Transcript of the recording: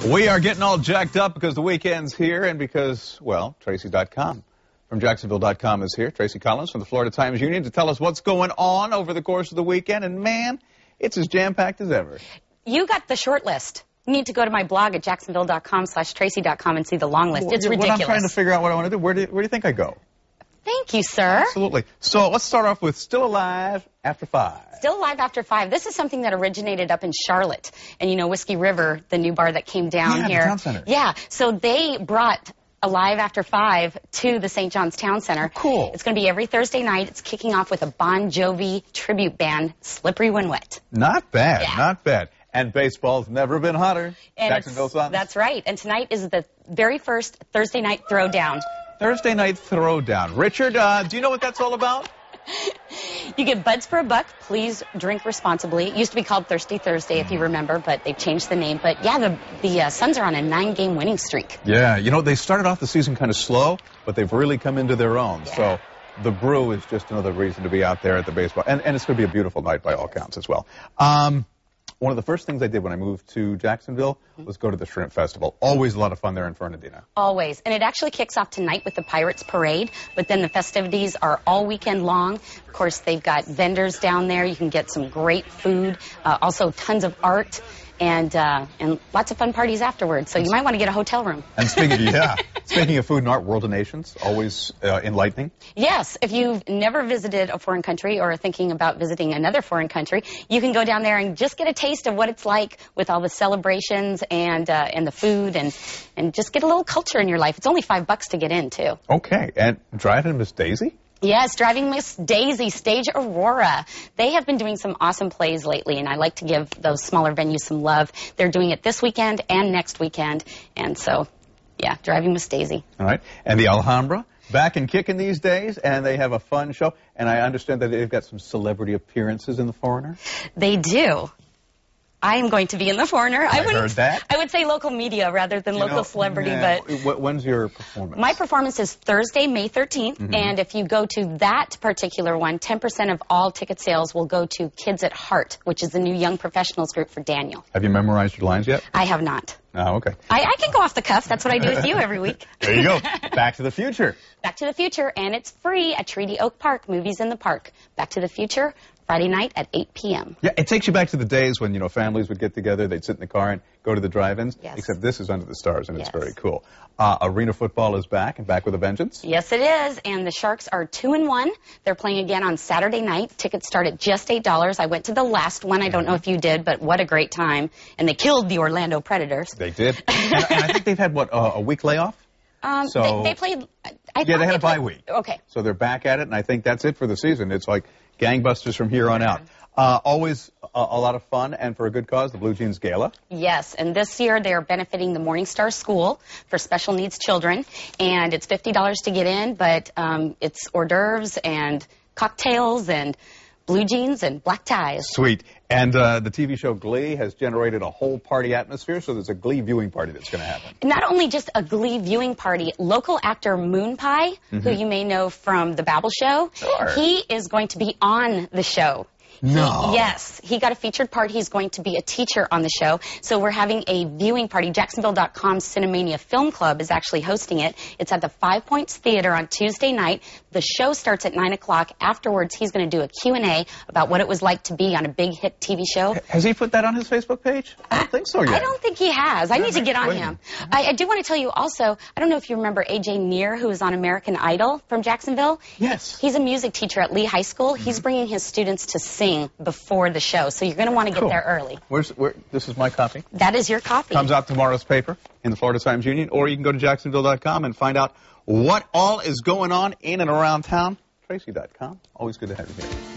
We are getting all jacked up because the weekend's here and because, well, Tracy.com from Jacksonville.com is here. Tracy Collins from the Florida Times Union to tell us what's going on over the course of the weekend. And, man, it's as jam-packed as ever. You got the short list. You need to go to my blog at Jacksonville.com/Tracy.com and see the long list. It's ridiculous. When I'm trying to figure out what I want to do, where do you think I go? Thank you, sir. Absolutely. So let's start off with Still Alive After 5. Still Alive After 5. This is something that originated up in Charlotte. And, you know, Whiskey River, the new bar that came down here. The town center. Yeah. So they brought Alive After 5 to the St. John's Town Center. Cool. It's going to be every Thursday night. It's kicking off with a Bon Jovi tribute band, Slippery When Wet. Not bad. Yeah. Not bad. And baseball's never been hotter. And Jacksonville Suns. That's right. And tonight is the very first Thursday night throwdown. Thursday night throwdown. Richard, do you know what that's all about? You get buds for a buck. Please drink responsibly. It used to be called Thirsty Thursday, if you remember, but they've changed the name. But, yeah, the Suns are on a 9-game winning streak. Yeah, you know, they started off the season kind of slow, but they've really come into their own. Yeah. So the Brew is just another reason to be out there at the baseball. And it's going to be a beautiful night by all counts as well. One of the first things I did when I moved to Jacksonville was go to the Shrimp Festival. Always a lot of fun there in Fernandina. Always. And it actually kicks off tonight with the Pirates Parade, but then the festivities are all weekend long. Of course, they've got vendors down there. You can get some great food, also tons of art, and lots of fun parties afterwards. So you might want to get a hotel room. And speaking of food and art, World of Nations, always enlightening. Yes, if you've never visited a foreign country or are thinking about visiting another foreign country, you can go down there and just get a taste of what it's like with all the celebrations and the food and just get a little culture in your life. It's only $5 to get in, too. Okay, and Driving Miss Daisy? Yes, Driving Miss Daisy, Stage Aurora. They have been doing some awesome plays lately, and I like to give those smaller venues some love. They're doing it this weekend and next weekend, and so, yeah, Driving Miss Daisy. All right, and the Alhambra, back and kicking these days, and they have a fun show, and I understand that they've got some celebrity appearances in The Foreigner. They do. I am going to be in The Foreigner. I heard that. I would say local media rather than local celebrity. But when's your performance? My performance is Thursday, May 13th. And if you go to that particular one, 10% of all ticket sales will go to Kids at Heart, which is the new young professionals group for Daniel. Have you memorized your lines yet? I have not. Oh, okay. I can go off the cuff. That's what I do with you every week. There you go. Back to the Future. Back to the Future, and it's free at Treaty Oak Park, Movies in the Park. Back to the Future, Friday night at 8 p.m. Yeah, it takes you back to the days when, you know, families would get together, they'd sit in the car and go to the drive-ins. Yes. Except this is under the stars, and it's very cool. Arena football is back, and back with a vengeance. Yes, it is, and the Sharks are 2-1. They're playing again on Saturday night. Tickets start at just $8. I went to the last one. I don't know if you did, but what a great time. And they killed the Orlando Predators. They did. and I think they've had, what, a week layoff? They played... they had a bye week. Okay. So they're back at it, and I think that's it for the season. It's like gangbusters from here on out. Always a lot of fun, and for a good cause, the Blue Jeans Gala. Yes, and this year they are benefiting the Morningstar School for special needs children, and it's $50 to get in, but it's hors d'oeuvres and cocktails and blue jeans and black ties. Sweet. And the TV show Glee has generated a whole party atmosphere, so there's a Glee viewing party that's going to happen. Not only just a Glee viewing party, local actor Moon Pie, who you may know from The Babble Show, he is going to be on the show. No. Yes. He got a featured part. He's going to be a teacher on the show. So we're having a viewing party. Jacksonville.com Cinemania Film Club is actually hosting it. It's at the Five Points Theater on Tuesday night. The show starts at 9 o'clock. Afterwards, he's going to do a Q&A about what it was like to be on a big hit TV show. Has he put that on his Facebook page? I don't think so yet. I don't think he has. I need to get on him. I do want to tell you also, I don't know if you remember A.J. Neer, who is on American Idol from Jacksonville. Yes. He's a music teacher at Lee High School. He's bringing his students to sing before the show, so you're going to want to get there early. This is my copy. That is your copy. Comes out tomorrow's paper in the Florida Times Union, or you can go to Jacksonville.com and find out what all is going on in and around town. Tracy.com. Always good to have you here.